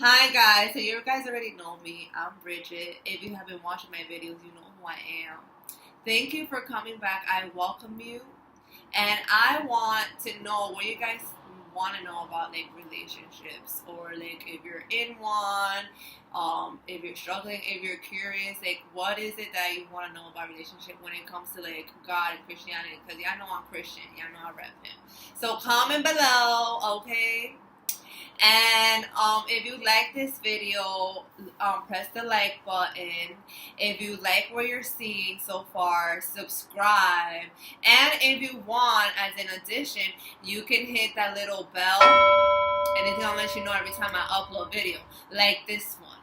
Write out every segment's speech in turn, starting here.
Hi guys, so you guys already know me. I'm Brigette. If you have been watching my videos, you know who I am. Thank you for coming back. I welcome you. And I want to know what you guys want to know about like relationships or like if you're in one, if you're struggling, if you're curious, like what is it that you want to know about relationship when it comes to like God and Christianity? Because y'all know I'm Christian, y'all know I rep him. So comment below, okay? And if you like this video, press the like button. If you like what you're seeing so far, subscribe. And if you want, as an addition, you can hit that little bell, and it's gonna let you know every time I upload video, like this one.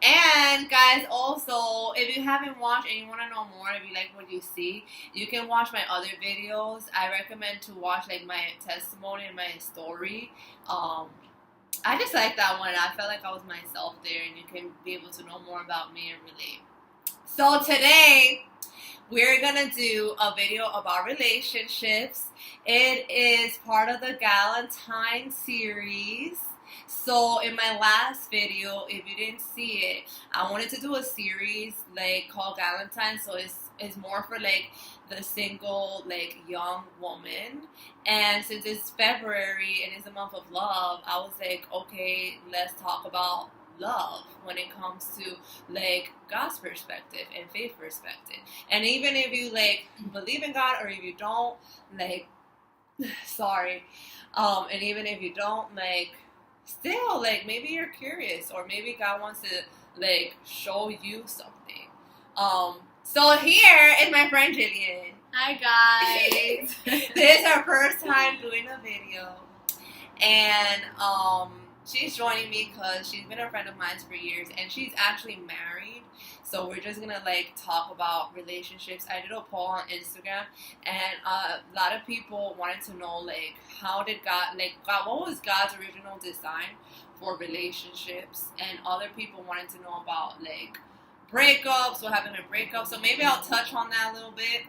And guys, also, if you haven't watched and you want to know more, if you like what you see, you can watch my other videos. I recommend to watch like my testimony and my story. I just like that one. I felt like I was myself there, and you can be able to know more about me and relate. So today, we're gonna do a video about relationships. It is part of the Galentines series. So in my last video, if you didn't see it, I wanted to do a series like called Galentines. So it's more for like the single like young woman. And since it's February and it's a month of love, I was like, okay, let's talk about love when it comes to like God's perspective and faith perspective. And even if you like believe in God or if you don't, like sorry, and even if you don't, like still like maybe you're curious or maybe God wants to like show you something. So here is my friend Jillian. Hi guys. This is her first time doing a video, and she's joining me because she's been a friend of mine for years, and she's actually married. So we're just gonna like talk about relationships. I did a poll on Instagram, and a lot of people wanted to know like how did God, what was God's original design for relationships, and other people wanted to know about like breakups, what happened to breakups. So maybe I'll touch on that a little bit,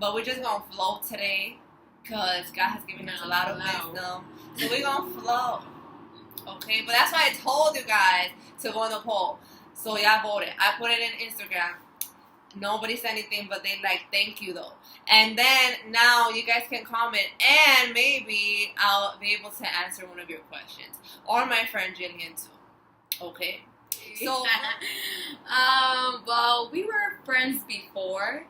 but we're just gonna flow today because God has given us a lot of wisdom. So we're gonna flow. Okay, but that's why I told you guys to go on the poll. So y'all voted. I put it in Instagram. Nobody said anything, but they like, thank you though. And then now you guys can comment, and maybe I'll be able to answer one of your questions, or my friend Jillian too. Okay. So, well, we were friends before.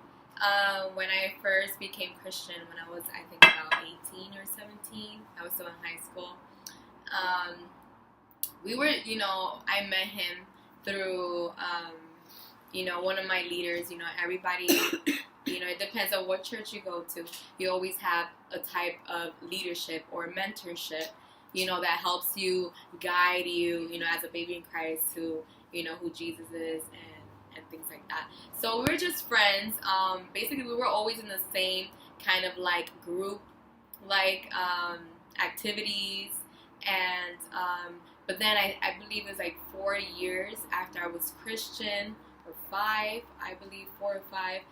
When I first became Christian, when I was, I think, about 18 or 17. I was still in high school. We were, I met him through, one of my leaders. Everybody, it depends on what church you go to. You always have a type of leadership or mentorship, that helps you, guide you, as a baby in Christ to, who Jesus is and things like that. So we were just friends. Basically, we were always in the same kind of like group, like activities. And but then I believe it was like 4 years after I was Christian, or 5, I believe 4 or 5.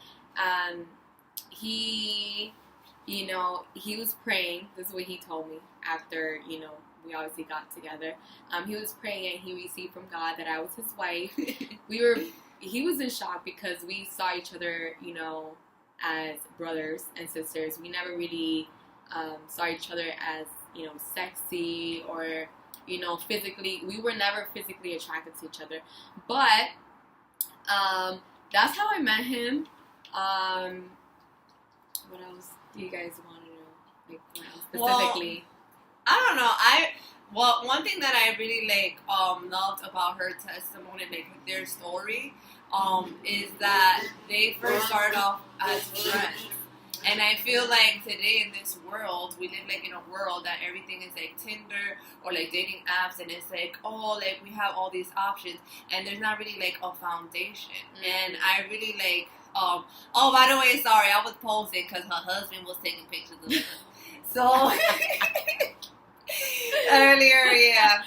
He was praying. This is what he told me after, we obviously got together. He was praying and he received from God that I was his wife. He was in shock because we saw each other, as brothers and sisters. We never really saw each other as, sexy or, physically. We were never physically attracted to each other. But that's how I met him. What else do you guys want to know? Like, specifically? Well, I don't know. One thing that I really loved about her testimony, like their story, is that they first started off as friends. And I feel like today in this world, we live like in a world that everything is like Tinder or like dating apps, and it's like, oh, like we have all these options, and there's not really like a foundation. And I really like, oh, by the way, sorry, I was posing because her husband was taking pictures of her. So earlier, yeah.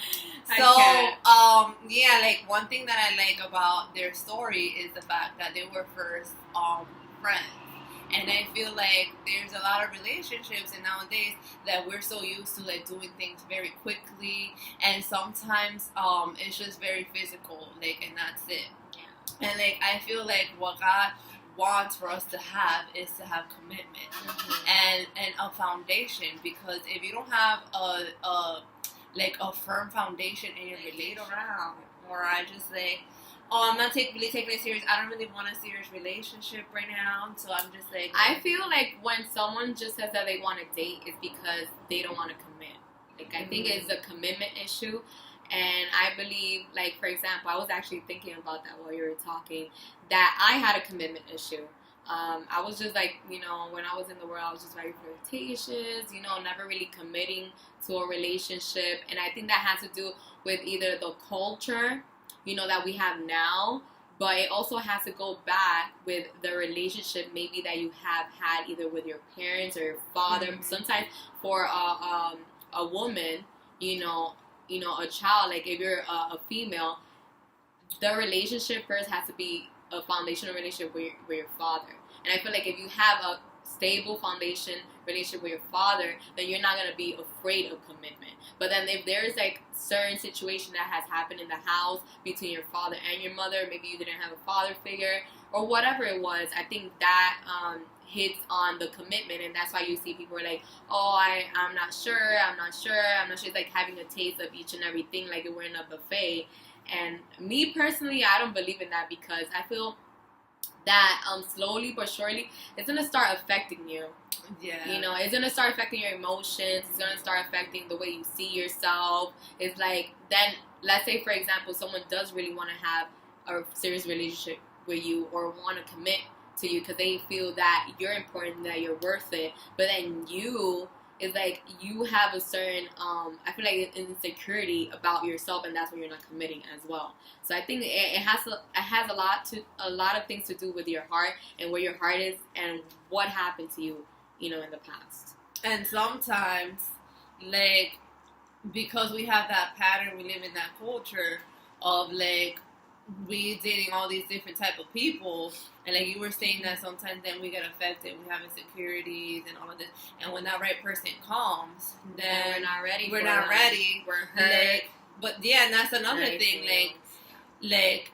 So, yeah, like one thing that I like about their story is the fact that they were first friends. And I feel like there's a lot of relationships and nowadays that we're so used to like doing things very quickly, and sometimes it's just very physical, like, and that's it. Yeah. And like I feel like what God wants for us to have is to have commitment and a foundation, because if you don't have a firm foundation and you're laid around, or I just like, oh, I'm not really taking it serious. I don't really want a serious relationship right now, so I'm just like. I feel like when someone just says that they want to date, it's because they don't want to commit. Like, I think it's a commitment issue, and I believe, like, for example, I was actually thinking about that while you were talking, that I had a commitment issue. I was just like, you know, when I was in the world, I was just very flirtatious, you know, never really committing to a relationship, and I think that has to do with either the culture, you know, that we have now, but it also has to go back with the relationship maybe that you have had either with your parents or your father. Sometimes for a woman, you know, a child, like if you're a female, the relationship first has to be a foundational relationship with your father. And I feel like if you have a stable foundation relationship with your father, then you're not going to be afraid of commitment. But then if there's like certain situation that has happened in the house between your father and your mother, maybe you didn't have a father figure or whatever it was, I think that hits on the commitment. And that's why you see people are like, oh, I'm not sure. It's like having a taste of each and everything, like we're in a buffet. And me personally, I don't believe in that, because I feel that slowly but surely it's gonna start affecting you. Yeah. You know, it's gonna start affecting your emotions. It's gonna start affecting the way you see yourself. It's like, then let's say for example someone does really want to have a serious relationship with you or want to commit to you because they feel that you're important, that you're worth it, but then it's like you have a certain I feel like insecurity about yourself, and that's when you're not committing as well. So I think it has a lot of things to do with your heart and where your heart is and what happened to you, you know, in the past. And sometimes, like, because we have that pattern, we live in that culture of like we dating all these different type of people, and like you were saying that sometimes then we get affected, we have insecurities and all of this, and when that right person comes, then we're not ready. We're hurt. Like, but yeah, and that's another thing, like,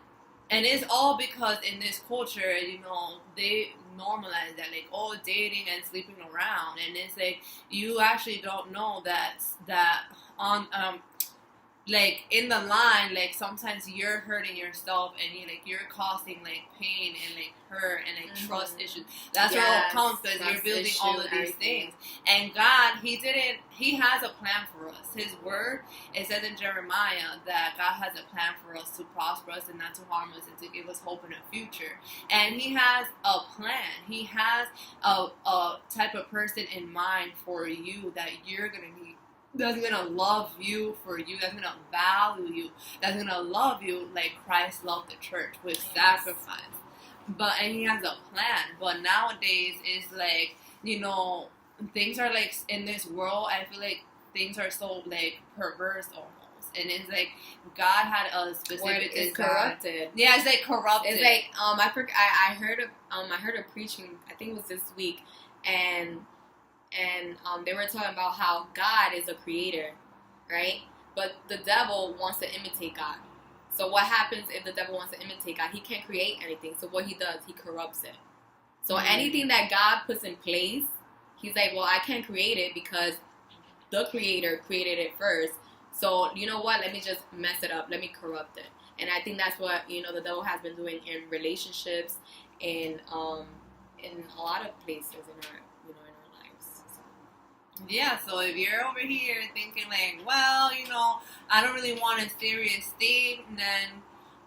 and it's all because in this culture, you know, they normalize that, like, oh, dating and sleeping around, and it's like you actually don't know that on like in the line, like sometimes you're hurting yourself and you're causing like pain and like hurt and like trust issues. That's where it all comes, because you're building all of these things. And God, He has a plan for us. His word, it says in Jeremiah that God has a plan for us to prosper us and not to harm us and to give us hope in a future. And He has a plan. He has a type of person in mind for you that you're gonna need. That's going to love you for you. That's going to value you. That's going to love you like Christ loved the church with sacrifice. And He has a plan. But nowadays, it's like, you know, things are like, in this world, I feel like things are so like perverse almost. And it's like, God had a specific design. It's corrupted. Yeah, it's like corrupted. It's like, I heard of preaching, I think it was this week, and they were talking about how God is a creator, right? But the devil wants to imitate God. So what happens if the devil wants to imitate God? He can't create anything. So what he does, he corrupts it. So anything that God puts in place, He's like, well, I can't create it because the creator created it first. So you know what? Let me just mess it up. Let me corrupt it. And I think that's what, you know, the devil has been doing in relationships, in a lot of places in our lives. Yeah, so if you're over here thinking like, well, you know, I don't really want a serious thing, then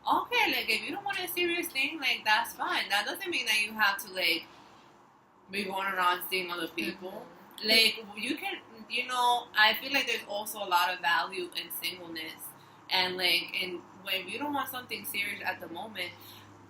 okay, like if you don't want a serious thing, like that's fine. That doesn't mean that you have to like be going around seeing other people. Like you can, you know, I feel like there's also a lot of value in singleness, and like when you don't want something serious at the moment,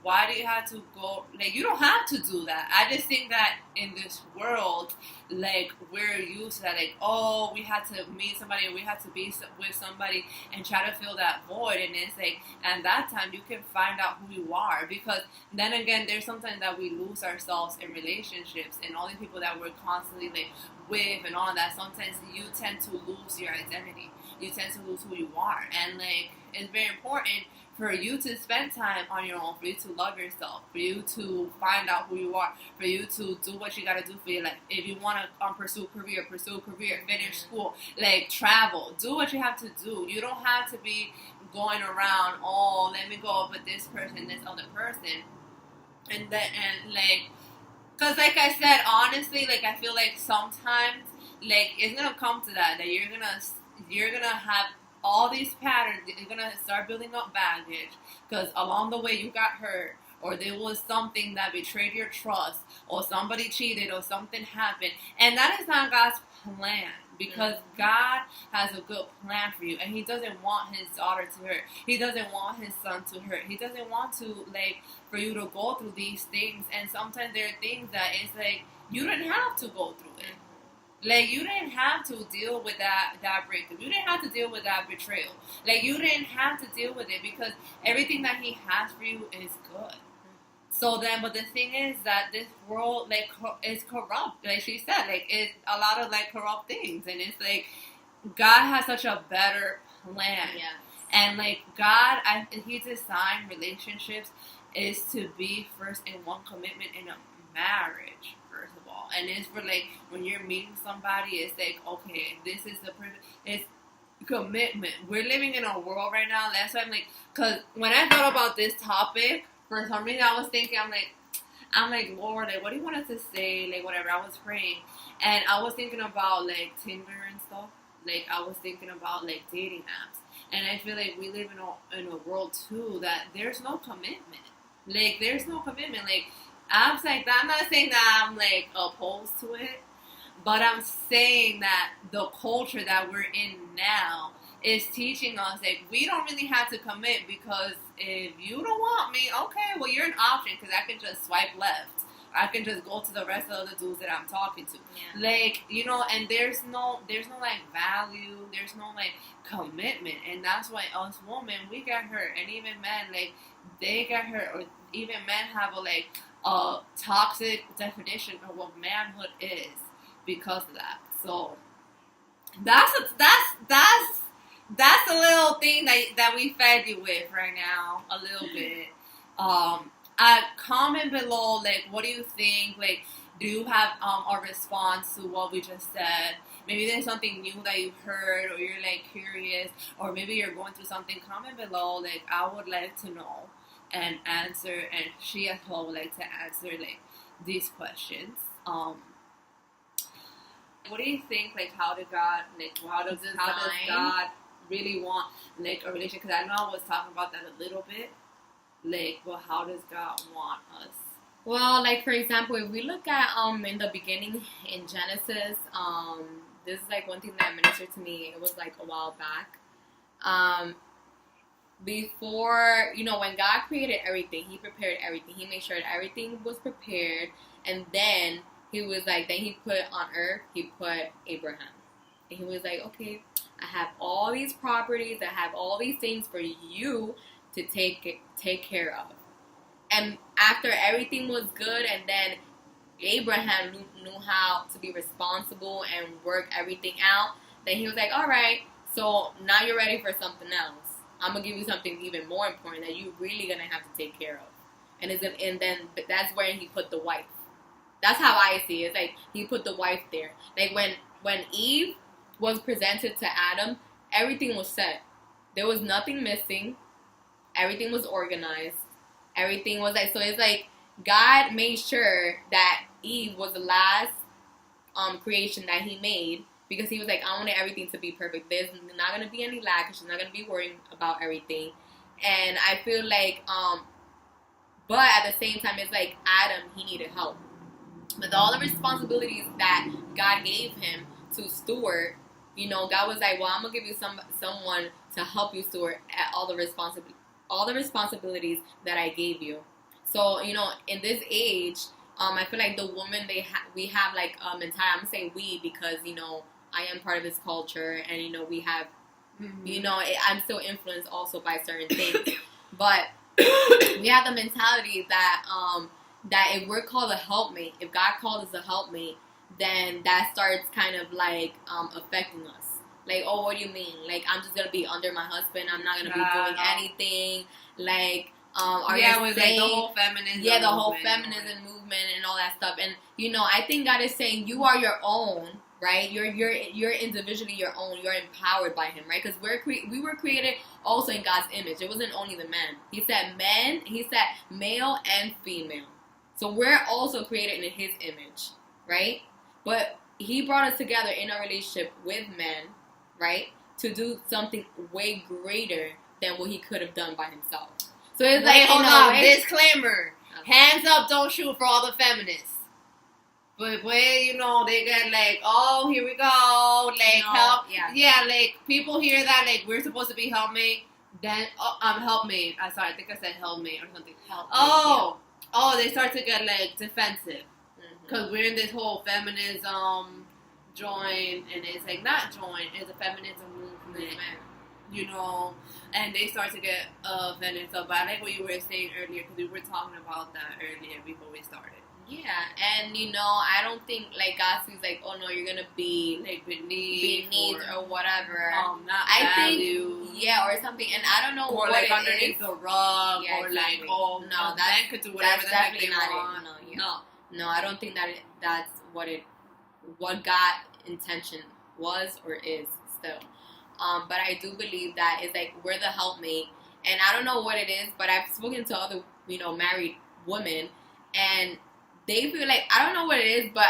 why do you have to go, like, you don't have to do that. I just think that in this world, like, we're used to that, like, oh, we had to meet somebody, or we had to be with somebody and try to fill that void, and it's like, at that time, you can find out who you are, because then again, there's sometimes that we lose ourselves in relationships, and all the people that we're constantly, like, with and all that, sometimes you tend to lose your identity, you tend to lose who you are, and, like, it's very important for you to spend time on your own, for you to love yourself, for you to find out who you are, for you to do what you gotta do for your life. If you wanna pursue career, finish school, like, travel, do what you have to do. You don't have to be going around, oh, let me go with this person, this other person, and like, cause like I said, honestly, like, I feel like sometimes, like, it's gonna come to that you're gonna have all these patterns. You're gonna start building up baggage because along the way you got hurt, or there was something that betrayed your trust, or somebody cheated, or something happened, and that is not God's plan, because God has a good plan for you, and He doesn't want His daughter to hurt. He doesn't want His son to hurt. He doesn't want to, like, for you to go through these things, and sometimes there are things that it's like you didn't have to go through it. Like, you didn't have to deal with that breakup. You didn't have to deal with that betrayal. Like, you didn't have to deal with it, because everything that He has for you is good. So then, but the thing is that this world, like, is corrupt. Like she said, like, it's a lot of, like, corrupt things. And it's like, God has such a better plan. Yes. And, like, God, He designed relationships is to be first in one commitment in a marriage, first of all. And it's for, like, when you're meeting somebody, it's like, okay, this is the person. It's commitment. We're living in a world right now. That's why I'm like, because when I thought about this topic, for some reason I was thinking, I'm like, Lord, like, what do you want us to say? Like, whatever. I was praying, and I was thinking about, like, Tinder and stuff. Like, I was thinking about, like, dating apps. And I feel like we live in a world too that there's no commitment. Like, there's no commitment. Like, apps like that. I'm not saying that I'm, like, opposed to it, but I'm saying that the culture that we're in now is teaching us, like, we don't really have to commit, because if you don't want me, okay, well, you're an option, because I can just swipe left. I can just go to the rest of the dudes that I'm talking to. Yeah. Like, you know, and there's no, like, value, there's no, like, commitment, and that's why us women, we get hurt, and even men, like, they get hurt, or even men have a toxic definition of what manhood is because of that. So that's a little thing that we fed you with right now, a little bit. Comment below, like, what do you think? Like, do you have a response to what we just said? Maybe there's something new that you've heard, or you're, like, curious, or maybe you're going through something. Comment below. Like, I would like to know and answer, and she as well would like to answer, like, these questions. What do you think? Like, how does God God really want, like, a relationship? Because I know I was talking about that a little bit. Like, well, how does God want us? Well, like, for example, if we look at in the beginning in Genesis, this is, like, one thing that ministered to me. It was, like, a while back. Before, you know, when God created everything, He prepared everything. He made sure that everything was prepared, and then He was like, then He put on earth, He put Abraham. And He was like, okay, I have all these properties, I have all these things for you to take care of. And after everything was good, and then Abraham knew how to be responsible and work everything out, then He was like, all right, so now you're ready for something else. I'm going to give you something even more important that you're really going to have to take care of. And then that's where He put the wife. That's how I see it. It's like He put the wife there. Like, when Eve was presented to Adam, everything was set. There was nothing missing. Everything was organized. Everything was like, so it's like God made sure that Eve was the last creation that He made, because He was like, I wanted everything to be perfect. There's not going to be any lag, because she's not going to be worrying about everything. And I feel like, but at the same time, it's like Adam, he needed help. With all the responsibilities that God gave him to steward, you know, God was like, well, I'm going to give you someone to help you steward at all the responsibilities that I gave you. So, in this age, I feel like the women, we have like a mentality. I'm going to say we because, I am part of this culture and, we have, I'm still influenced also by certain things. But we have the mentality that if we're called a helpmate, if God called us a helpmate, then that starts kind of like affecting us. Like, oh, what do you mean? Like, I'm just going to be under my husband. I'm not going to be doing anything. Like, with like the whole feminism. Yeah, the whole feminism movement and all that stuff. And, I think God is saying you are your own, right? You're individually your own. You're empowered by Him, right? Because we were created also in God's image. It wasn't only the men. He said male and female. So we're also created in His image, right? But He brought us together in a relationship with men, right? To do something way greater than what He could have done by Himself. So it's like, hold on, disclaimer. Hands up, don't shoot for all the feminists. But when, they get like, oh, here we go, like, help. Yeah, like, people hear that, like, we're supposed to be helpmate. Then, I'm helpmate. I think I said helpmate or something. They start to get, like, defensive. Because we're in this whole feminism join, and it's like, not join, it's a feminism movement. And they start to get offended. So, but I like what you were saying earlier, because we were talking about that earlier before we started. Yeah, and I don't think like God sees like, oh no, you're gonna be like beneath or whatever. Not value. Or something. And I don't know or what like it underneath is. the rug, yeah, or exactly. like men could do whatever the heck they want. No, I don't think that's what God intention was or is still. But I do believe that it's like we're the helpmate, and I don't know what it is, but I've spoken to other married women, and they feel like, I don't know what it is, but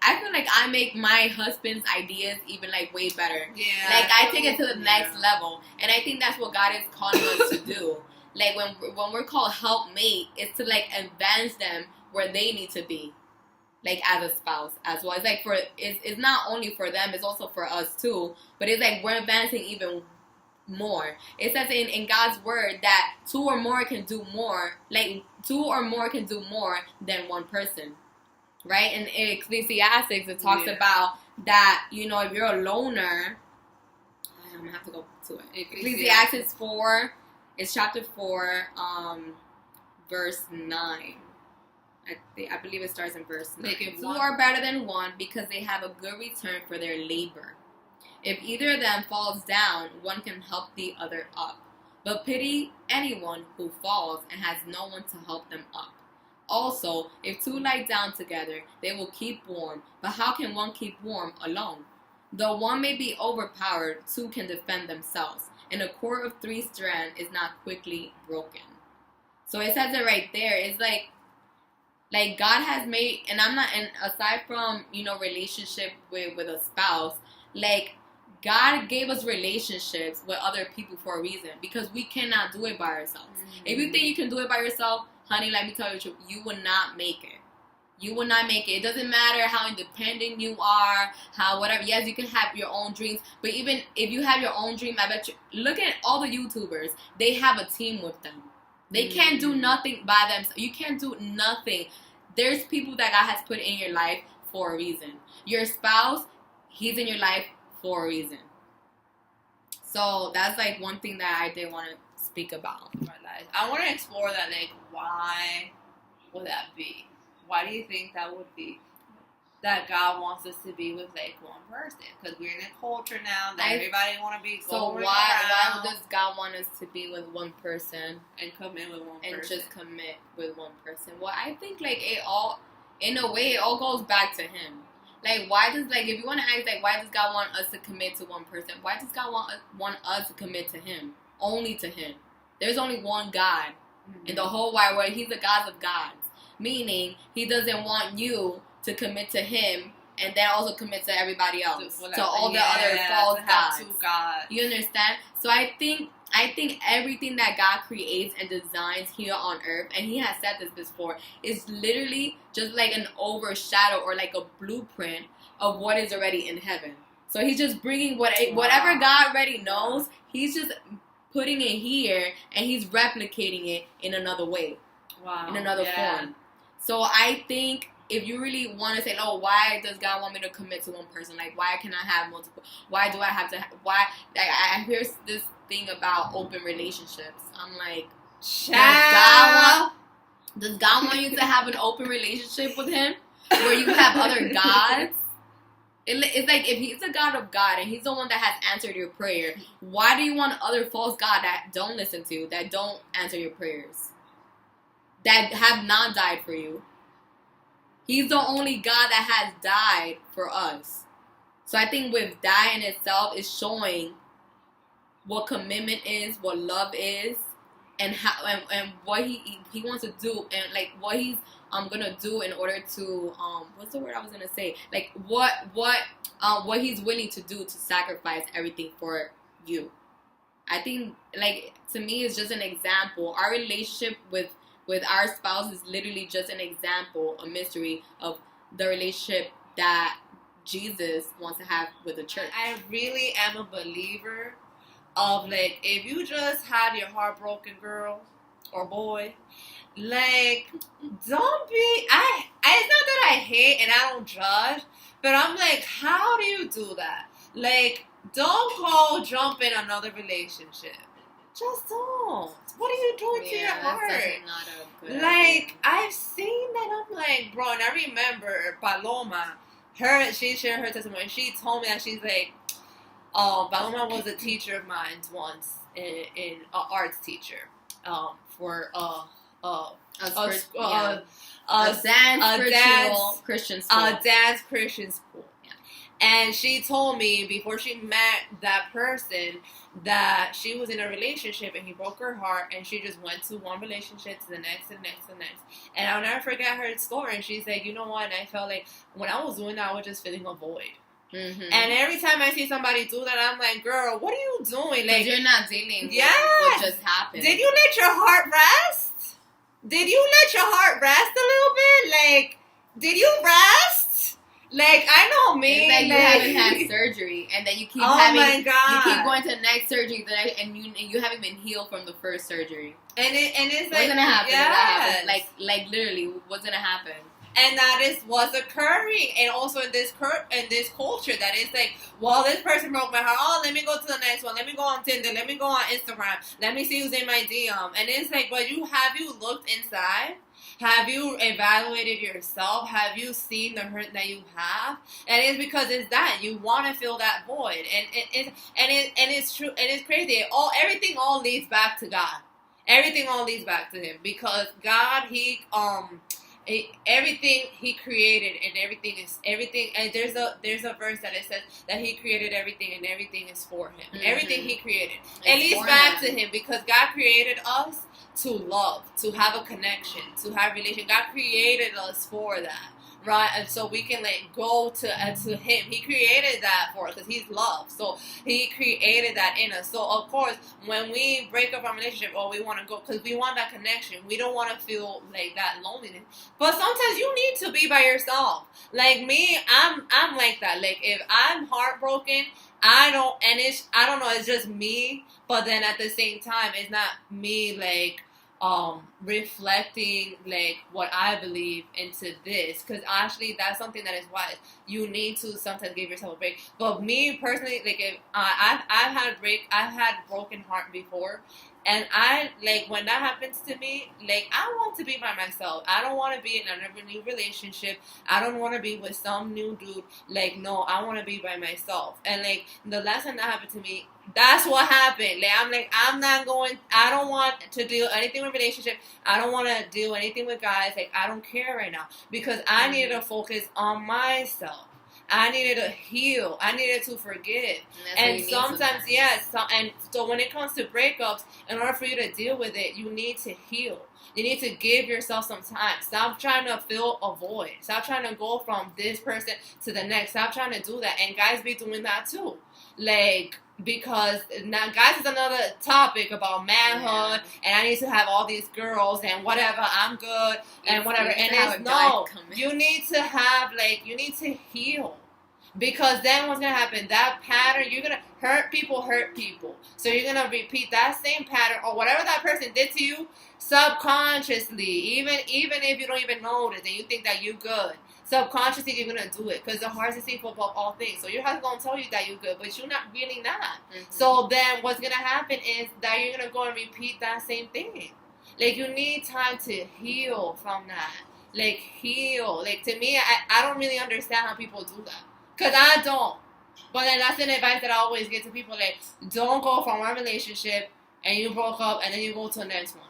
I feel like I make my husband's ideas even like way better. Yeah. Like I take it to the next level, and I think that's what God is calling us to do. Like when we're called helpmate, it's to like advance them where they need to be, like as a spouse as well. It's like it's not only for them, it's also for us too. But it's like we're advancing even more. It says in God's word that two or more can do more. Like 2 or more can do more than one person, right? And in Ecclesiastes it talks about that. If you're a loner, I'm gonna have to go to it. Ecclesiastes 4, it's chapter 4, verse 9. I believe it starts in verse 9. Two are better than one because they have a good return for their labor. If either of them falls down, one can help the other up. But pity anyone who falls and has no one to help them up. Also, if two lie down together, they will keep warm. But how can one keep warm alone? Though one may be overpowered, two can defend themselves. And a cord of 3 strands is not quickly broken. So it says it right there. It's like God has made, and aside from, relationship with a spouse, like God gave us relationships with other people for a reason, because we cannot do it by ourselves. Mm-hmm. If you think you can do it by yourself, honey, let me tell you the truth, you will not make it. You will not make it. It doesn't matter how independent you are, how whatever. Yes, you can have your own dreams, but even if you have your own dream, I bet you, look at all the YouTubers, they have a team with them. They can't do nothing by themselves. You can't do nothing. There's people that God has put in your life for a reason. Your spouse, he's in your life for a reason. So that's like one thing that I did want to speak about. I want to explore that, like, why would that be? Why do you think that would be? That God wants us to be with like one person, because we're in a culture now that everybody want to be going so why does God want us to be with one person and commit with one and person? Just commit with one person? Well, I think like it all, in a way, it all goes back to Him. Like, why does, like, if you want to ask, like, why does God want us to commit to one person? Why does God want us to commit to Him? Only to Him. There's only one God in the whole wide world. He's the God of gods, meaning He doesn't want you to commit to Him and then also commit to everybody else, to all the other false gods. You understand? So I think everything that God creates and designs here on earth, and He has said this before, is literally just like an overshadow or like a blueprint of what is already in heaven. So He's just bringing whatever God already knows, He's just putting it here, and He's replicating it in another way. Wow. in another form. So I think if you really want to say, oh, why does God want me to commit to one person? Like, why can I have multiple? Why do I have to? Why? I hear this thing about open relationships. I'm like, does God want you to have an open relationship with Him where you have other gods? It's like, if He's the God of God and He's the one that has answered your prayer, why do you want other false gods that don't listen to you, that don't answer your prayers, that have not died for you? He's the only God that has died for us. So I think with dying itself is showing what commitment is, what love is, and how and what he wants to do, and like what he's gonna do in order to what's the word I was gonna say? Like what he's willing to do to sacrifice everything for you. I think, like, to me, it's just an example. Our relationship with our spouse is literally just an example, a mystery of the relationship that Jesus wants to have with the church. I really am a believer of, like, if you just had your heart broken, girl or boy, like, don't be, it's not that I hate and I don't judge, but I'm like, how do you do that? Like, don't go jump in another relationship. Just don't. What are you doing to your heart? That's not a good like, idea. I've seen that. I'm like, bro, and I remember Paloma, she shared her testimony. She told me that she's like, Paloma was a teacher of mine once, in an arts teacher, for a dance Christian school. A dance Christian school. Yeah. And she told me before she met that person that she was in a relationship and he broke her heart, and she just went to one relationship to the next and next and next. And I'll never forget her story. And she's like, you know what? And I felt like when I was doing that, I was just feeling a void. Mm-hmm. And every time I see somebody do that, I'm like, girl, what are you doing? Like, you're not dealing with what just happened. Did you let your heart rest? Did you let your heart rest a little bit? Like, did you rest? Like, I know me. It's like you haven't had surgery, and then you keep you keep going to the next surgery, and you haven't been healed from the first surgery. And it's like, what's gonna happen? Yes. Like literally, what's gonna happen? And that is what's occurring, and also in this culture, that is like, well, this person broke my heart. Oh, let me go to the next one. Let me go on Tinder. Let me go on Instagram. Let me see who's in my DM. And it's like, but have you looked inside? Have you evaluated yourself? Have you seen the hurt that you have? And it's because it's that you want to fill that void, and it's true, and it's crazy. Everything leads back to God. Everything all leads back to Him, because God, everything He created, and everything, and there's a verse that it says that He created everything, and everything is for Him. Mm-hmm. Everything He created, it leads back to Him, because God created us to love, to have a connection, to have relation. God created us for that, right? And so we can go to Him. He created that for us because He's love. So He created that in us. So of course, when we break up our relationship, we want to go because we want that connection. We don't want to feel like that loneliness. But sometimes you need to be by yourself. Like me, I'm like that. Like if I'm heartbroken, I don't know, it's just me. But then at the same time, it's not me reflecting what I believe into this, because actually that's something that is wise. You need to sometimes give yourself a break. But me personally, if I've had broken heart before, and when that happens to me, I want to be by myself. I don't want to be in a new relationship. I don't want to be with some new dude. No, I want to be by myself. And the last time that happened to me, that's what happened. I'm not going. I don't want to do anything with relationship. I don't want to do anything with guys. I don't care right now, because I needed to focus on myself. I needed to heal. I needed to forgive. And sometimes, yes. So when it comes to breakups, in order for you to deal with it, you need to heal. You need to give yourself some time. Stop trying to fill a void. Stop trying to go from this person to the next. Stop trying to do that. And guys be doing that too. Because now guys is another topic about manhood, and I need to have all these girls and whatever, I'm good and whatever. And it's you need to have you need to heal, because then what's gonna happen? That pattern, you're gonna hurt people. So you're gonna repeat that same pattern, or whatever that person did to you. subconsciously, even if you don't even notice and you think that you're good, subconsciously you're gonna do it because the heart is deceitful above all things. So your heart's gonna tell you that you're good, but you're not really not. Mm-hmm. So then what's gonna happen is that you're gonna go and repeat that same thing. Like, you need time to heal from that. Like, heal. Like, to me, I don't really understand how people do that. Because I don't. But then that's an advice that I always give to people. Like, don't go from one relationship and you broke up and then you go to the next one.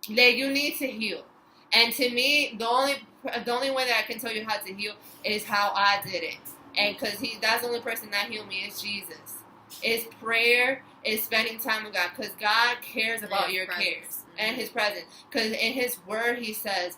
Like, you need to heal. And to me, the only way that I can tell you how to heal is how I did it. And because that's the only person that healed me is Jesus. It's prayer, it's spending time with God. Because God cares about your cares and His presence. Because in His word, He says,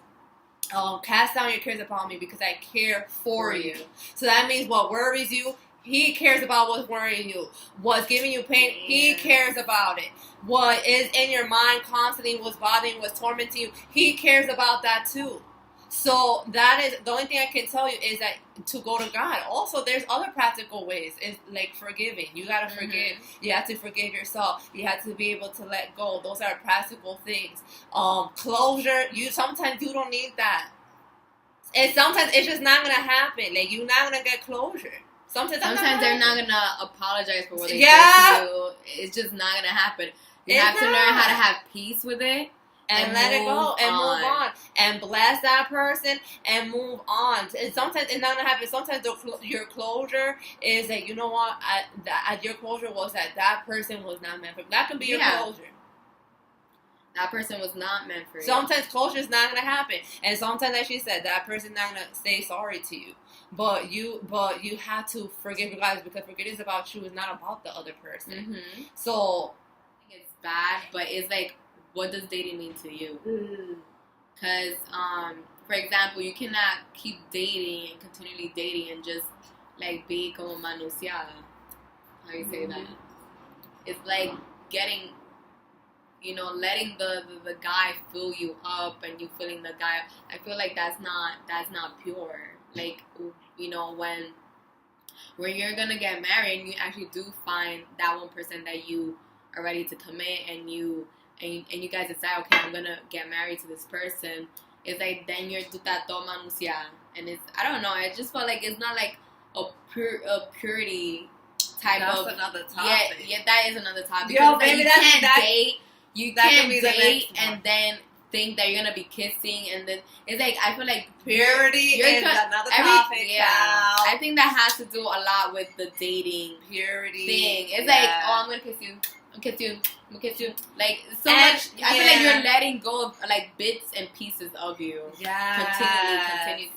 cast down your cares upon me because I care for you. So that means what worries you, He cares about what's worrying you. What's giving you pain, He cares about it. What is in your mind constantly, what's bothering you, what's tormenting you, He cares about that too. So that is the only thing I can tell you is that to go to God. Also, there's other practical ways. It's like forgiving. You gotta forgive. You have to forgive yourself. You have to be able to let go. Those are practical things. Closure. Sometimes you don't need that. And sometimes it's just not gonna happen. Like, you're not gonna get closure. Sometimes they're not gonna apologize for what they did to you. It's just not gonna happen. You have to learn how to have peace with it. And let it go and move on and bless that person and move on. And sometimes it's not gonna happen. Sometimes your closure is that, you know what, your closure was that person was not meant for you. That can be your closure. That person was not meant for you. Sometimes closure is not gonna happen, and sometimes, like she said, that person's not gonna say sorry to you. But you have to forgive you guys, because forgiveness about you is not about the other person. Mm-hmm. So I think it's bad, but it's like, what does dating mean to you? Because, for example, you cannot keep dating and continually dating and just, like, be como manoseada. How you say that? It's like getting, letting the guy fill you up and you filling the guy up. I feel like that's not pure. Like, when you're gonna get married and you actually do find that one person that you are ready to commit and you guys decide, okay, I'm gonna get married to this person, it's like then you're tuta toma anuncia, and it's, I don't know, I just felt like it's not like a purity type of. That's another topic. Yeah, that is another topic. Yo, baby, you can't date and then think that you're gonna be kissing, and then it's like, I feel like purity is another topic. Yeah, I think that has to do a lot with the dating purity thing. It's like, oh, I'm gonna kiss you. I'm gonna kiss you. Like, so much. I feel like you're letting go of, like, bits and pieces of you. Yeah. Continue.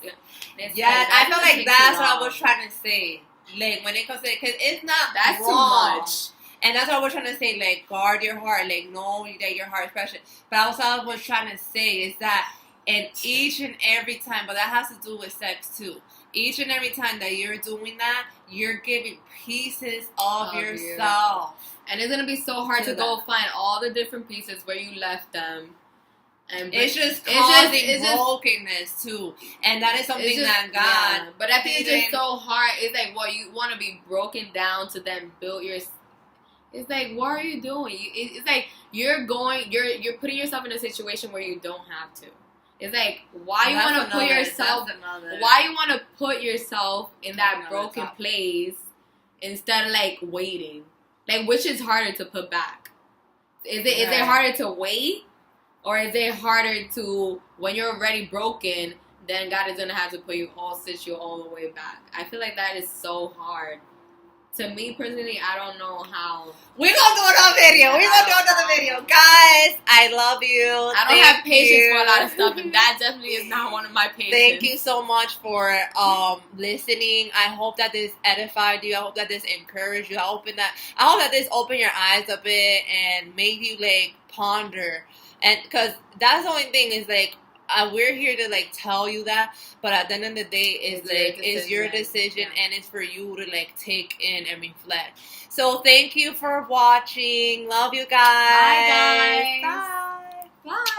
Yeah, I feel like that's what I was trying to say. Like, when it comes to it, because it's not that's wrong. too much. And that's what we're trying to say. Like, guard your heart. Like, know that your heart is precious. But also, what I was trying to say is that in each and every time, but that has to do with sex too. Each and every time that you're doing that, you're giving pieces of yourself. And it's going to be so hard to go find all the different pieces where you left them. And it's just causing brokenness too. And that is something that God... Yeah. But I think it's just so hard. It's like, well, you want to be broken down to then build your... It's like, what are you doing? It's like you're putting yourself in a situation where you don't have to. It's like, why you want to put yourself... Why you want to put yourself in that broken place instead of, like, waiting? Like, which is harder to put back? Is it harder to wait? Or is it harder to, when you're already broken, then God is going to have to sit you all the way back? I feel like that is so hard. To me, personally, I don't know how. We're going to do another video. We're going to do another video. Guys, I love you. I don't have patience for a lot of stuff, and that definitely is not one of my patience. Thank you so much for listening. I hope that this edified you. I hope that this encouraged you. I hope that this opened your eyes a bit and made you, like, ponder. And because that's the only thing is, like, we're here to, like, tell you that, but at the end of the day, it's your decision, and it's for you to, like, take in and reflect. So thank you for watching. Love you guys. Bye, guys. Bye. Bye.